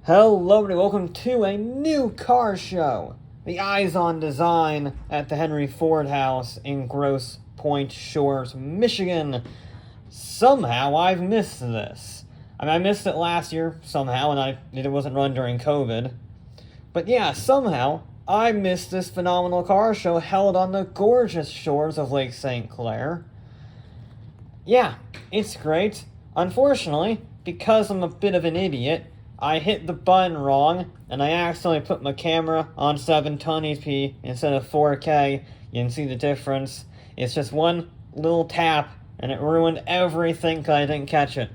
Hello everybody, welcome to a new car show. The Eyes on Design at the Henry Ford House in Grosse Pointe Shores, Michigan. Somehow I've missed this. I missed it last year somehow, and it wasn't run during COVID. But yeah, somehow I missed this phenomenal car show held on the gorgeous shores of Lake St. Clair. Yeah, it's great. Unfortunately, because I'm a bit of an idiot, I hit the button wrong, and I accidentally put my camera on 720p instead of 4K. You can see the difference. It's just one little tap, and it ruined everything because I didn't catch it.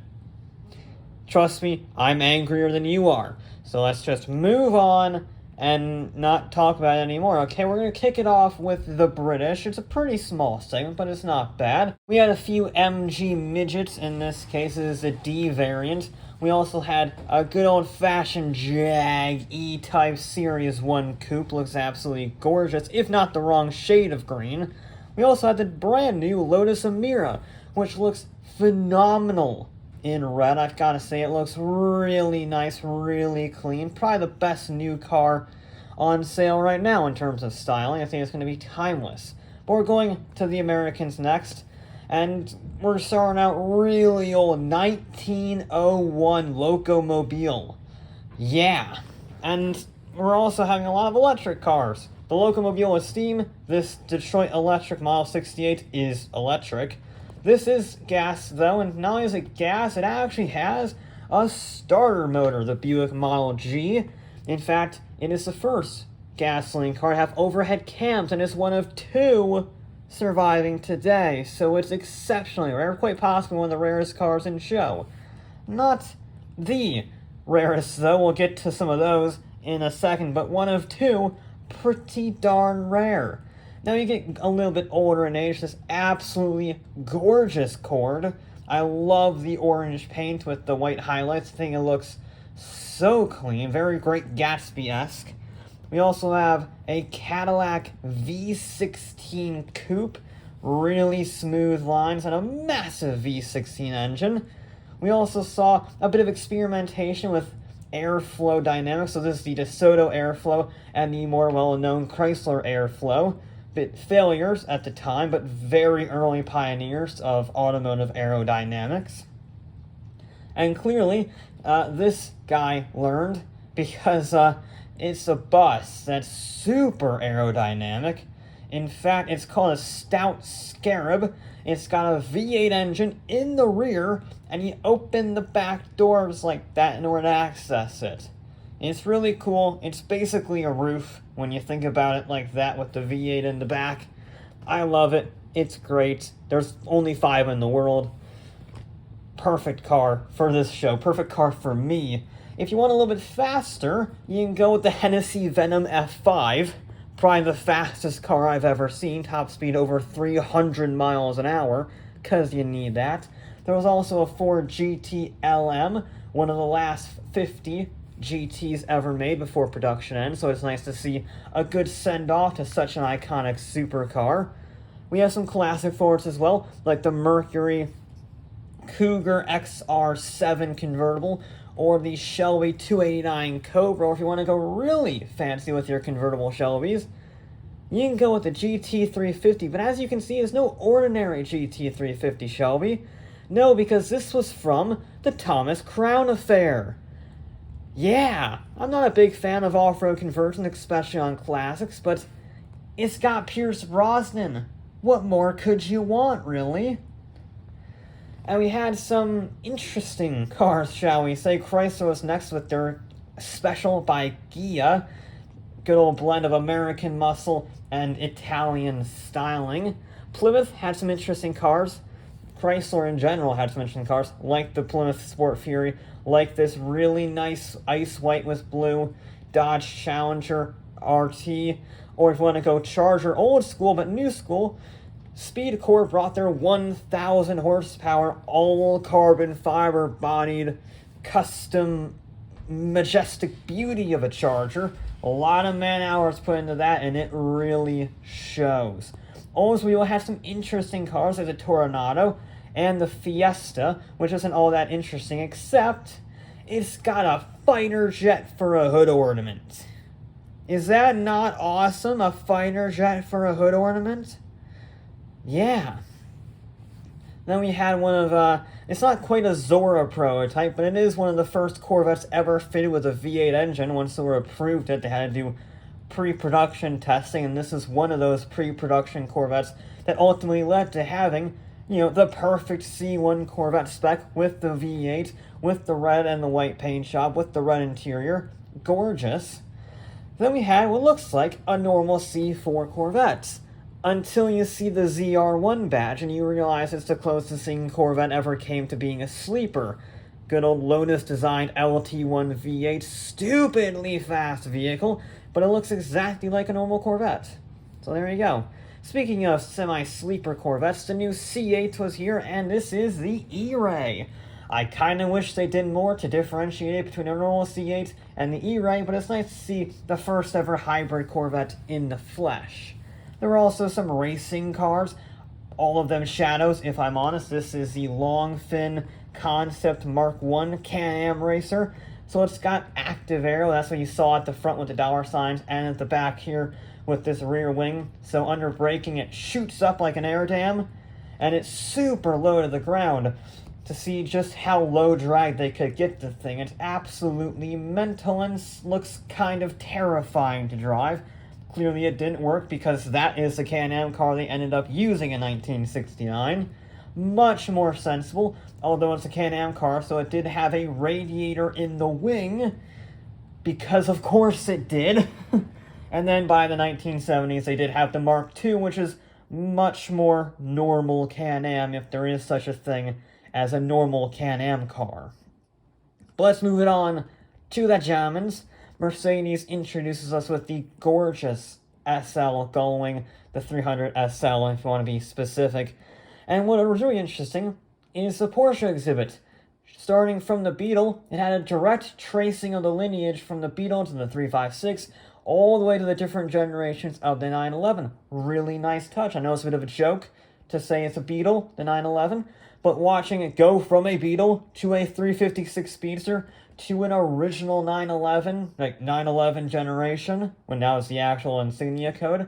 Trust me, I'm angrier than you are. So let's just move on and not talk about it anymore. Okay, we're going to kick it off with the British. It's a pretty small segment, but it's not bad. We had a few MG midgets. In this case, it is a D variant. We also had a good old-fashioned Jag E-Type Series 1 coupe. Looks absolutely gorgeous, if not the wrong shade of green. We also had the brand new Lotus Emira, which looks phenomenal in red. I've got to say, it looks really nice, really clean. Probably the best new car on sale right now in terms of styling. I think it's going to be timeless. But we're going to the Americans next. And we're starting out really old, 1901 Locomobile. Yeah. And we're also having a lot of electric cars. The Locomobile is steam. This Detroit Electric Model 68 is electric. This is gas, though, and not only is it gas, it actually has a starter motor, the Buick Model G. In fact, it is the first gasoline car to have overhead cams, and is one of two surviving today, so it's exceptionally rare, quite possibly one of the rarest cars in show. Not the rarest, though, we'll get to some of those in a second, but one of two, pretty darn rare. Now you get a little bit older in age, this absolutely gorgeous Cord. I love the orange paint with the white highlights. I think it looks so clean, very Great Gatsby-esque. We also have a Cadillac V16 coupe, really smooth lines, and a massive V16 engine. We also saw a bit of experimentation with airflow dynamics, so this is the DeSoto airflow and the more well-known Chrysler airflow. Bit failures at the time, but very early pioneers of automotive aerodynamics. And clearly, this guy learned, because it's a bus that's super aerodynamic. In fact, it's called a Stout Scarab. It's got a V8 engine in the rear, and you open the back doors like that in order to access it. It's really cool. It's basically a roof when you think about it like that with the V8 in the back. I love it. It's great. There's only 5 in the world. Perfect car for this show. Perfect car for me. If you want a little bit faster, you can go with the Hennessy Venom F5. Probably the fastest car I've ever seen. Top speed over 300 miles an hour, because you need that. There was also a Ford GT LM, one of the last 50 GTs ever made before production ends, so it's nice to see a good send-off to such an iconic supercar. We have some classic Fords as well, like the Mercury Cougar XR7 convertible, or the Shelby 289 Cobra, or if you want to go really fancy with your convertible Shelbys, you can go with the GT350, but as you can see, it's no ordinary GT350 Shelby. No, because this was from the Thomas Crown Affair. Yeah, I'm not a big fan of off-road conversions, especially on classics, but it's got Pierce Brosnan. What more could you want, really? And we had some interesting cars, shall we say. Chrysler was next with their Special by Ghia. Good old blend of American muscle and Italian styling. Plymouth had some interesting cars. Chrysler in general had some interesting cars, like the Plymouth Sport Fury, like this really nice ice white with blue Dodge Challenger RT, or if you want to go Charger old school but new school, Speed Corp brought their 1,000 horsepower, all carbon fiber bodied, custom, majestic beauty of a Charger. A lot of man hours put into that, and it really shows. Also, we will have some interesting cars like the Toronado and the Fiesta, which isn't all that interesting, except it's got a fighter jet for a hood ornament. Is that not awesome? A fighter jet for a hood ornament? Yeah. Then we had one of, it's not quite a Zora prototype, but it is one of the first Corvettes ever fitted with a V8 engine. Once they were approved it, they had to do pre-production testing, and this is one of those pre-production Corvettes that ultimately led to having, the perfect C1 Corvette spec with the V8, with the red and the white paint job, with the red interior. Gorgeous. Then we had what looks like a normal C4 Corvette, until you see the ZR1 badge and you realize it's the closest thing Corvette ever came to being a sleeper. Good old Lotus-designed LT1 V8, stupidly fast vehicle, but it looks exactly like a normal Corvette. So there you go. Speaking of semi-sleeper Corvettes, the new C8 was here, and this is the E-Ray. I kinda wish they did more to differentiate it between a normal C8 and the E-Ray, but it's nice to see the first ever hybrid Corvette in the flesh. There were also some racing cars, all of them shadows, if I'm honest. This is the long fin concept Mark I Can-Am racer. So it's got active aero, that's what you saw at the front with the dollar signs, and at the back here with this rear wing. So under braking it shoots up like an air dam, and it's super low to the ground. To see just how low drag they could get the thing, it's absolutely mental and looks kind of terrifying to drive. Clearly it didn't work because that is the Can-Am car they ended up using in 1969. Much more sensible, although it's a Can-Am car, so it did have a radiator in the wing, because of course it did. And then by the 1970s they did have the Mark II, which is much more normal Can-Am, if there is such a thing as a normal Can-Am car. But let's move it on to the Germans. Mercedes introduces us with the gorgeous SL Gullwing, the 300 SL if you want to be specific. And what was really interesting is the Porsche exhibit. Starting from the Beetle, it had a direct tracing of the lineage from the Beetle to the 356, all the way to the different generations of the 911. Really nice touch. I know it's a bit of a joke to say it's a Beetle, the 911, but watching it go from a Beetle to a 356 Speedster to an original 911, like 911 generation, when that was the actual insignia code,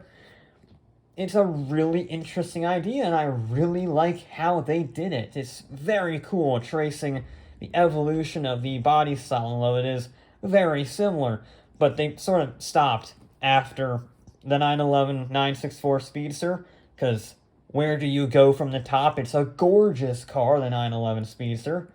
it's a really interesting idea, and I really like how they did it. It's very cool, tracing the evolution of the body style, although it is very similar, but they sort of stopped after the 911 964 Speedster, because where do you go from the top? It's a gorgeous car, the 911 Speedster.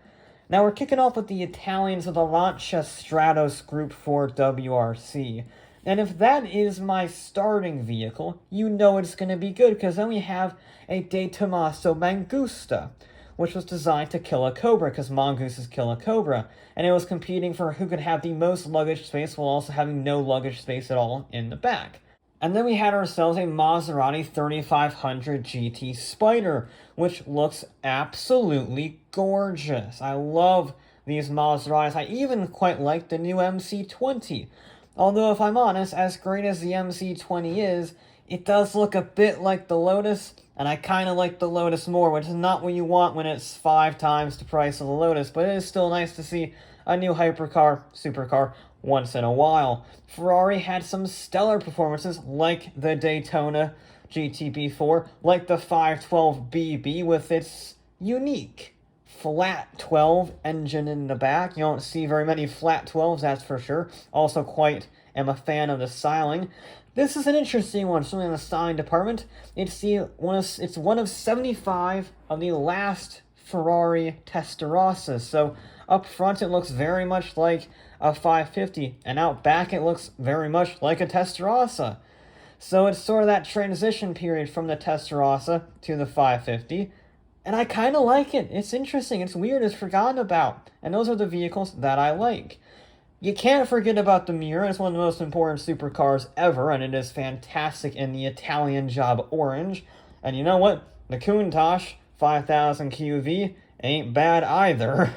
Now we're kicking off with the Italians of the Lancia Stratos Group 4 WRC. And if that is my starting vehicle, you know it's going to be good, because then we have a De Tomaso Mangusta, which was designed to kill a Cobra, because mongooses kill a Cobra. And it was competing for who could have the most luggage space while also having no luggage space at all in the back. And then we had ourselves a Maserati 3500 GT Spider, which looks absolutely gorgeous. I love these Maseratis. I even quite like the new MC20. Although, if I'm honest, as great as the MC20 is, it does look a bit like the Lotus, and I kind of like the Lotus more, which is not what you want when it's 5 times the price of the Lotus, but it is still nice to see a new hypercar, supercar, once in a while. Ferrari had some stellar performances, like the Daytona GTB4, like the 512BB with its unique flat 12 engine in the back. You don't see very many flat 12s, that's for sure. Also quite am a fan of the styling. This is an interesting one, certainly in the styling department. It's one of 75 of the last Ferrari Testarossas. So up front it looks very much like a 550, and out back it looks very much like a Testarossa. So it's sort of that transition period from the Testarossa to the 550, and I kind of like it. It's interesting, it's weird, it's forgotten about, and those are the vehicles that I like. You can't forget about the Miura. It's one of the most important supercars ever, and it is fantastic in the Italian job orange. And you know what? The Countach 5000 QV ain't bad either.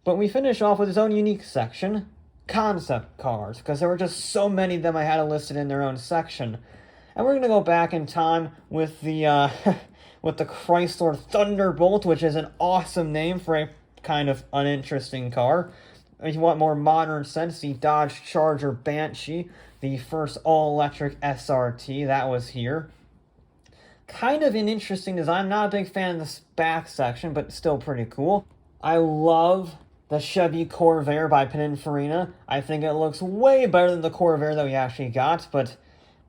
But we finish off with its own unique section, concept cars, because there were just so many of them I had listed in their own section. And we're going to go back in time with the with the Chrysler Thunderbolt, which is an awesome name for a kind of uninteresting car. if you want more modern sense, the Dodge Charger Banshee, the first all-electric SRT, that was here. Kind of an interesting design. I'm not a big fan of this back section, but still pretty cool. I love the Chevy Corvair by Pininfarina. I think it looks way better than the Corvair that we actually got, but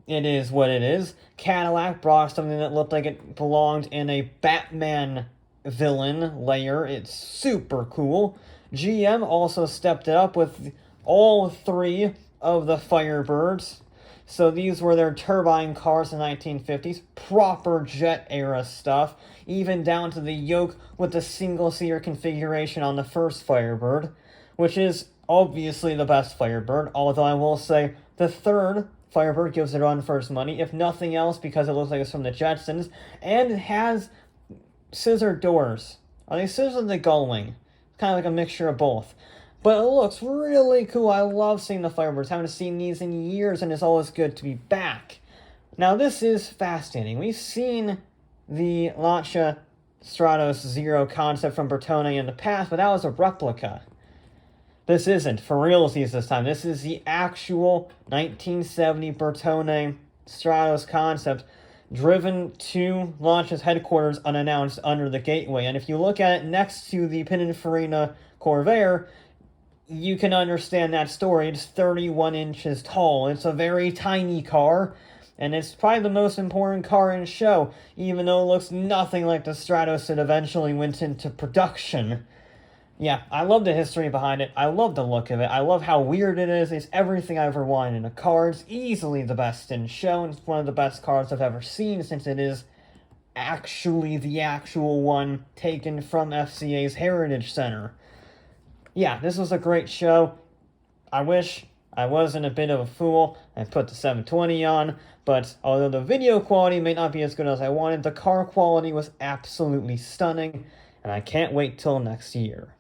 it is what it is. Cadillac brought something that looked like it belonged in a Batman villain layer. It's super cool. GM also stepped it up with all three of the Firebirds. So these were their turbine cars in the 1950s, proper jet era stuff, even down to the yoke with the single-seater configuration on the first Firebird, which is obviously the best Firebird, although I will say the third Firebird gives it a run for its money, if nothing else because it looks like it's from the Jetsons, and it has scissor doors. Are they scissors or the gull wing? Kind of like a mixture of both. But it looks really cool. I love seeing the Firebirds. Haven't seen these in years, and it's always good to be back. Now, this is fascinating. We've seen the Lancia Stratos Zero concept from Bertone in the past, but that was a replica. This isn't for realsies this time. This is the actual 1970 Bertone Stratos concept driven to Lancia's headquarters unannounced under the gateway. And if you look at it next to the Pininfarina Corvair, you can understand that story. It's 31 inches tall. It's a very tiny car, and it's probably the most important car in the show, even though it looks nothing like the Stratos that eventually went into production. Yeah, I love the history behind it. I love the look of it. I love how weird it is. It's everything I ever wanted in a car. It's easily the best in show, and it's one of the best cars I've ever seen, since it is actually the actual one taken from FCA's Heritage Center. Yeah, this was a great show. I wish I wasn't a bit of a fool and put the 720 on, but although the video quality may not be as good as I wanted, the car quality was absolutely stunning, and I can't wait till next year.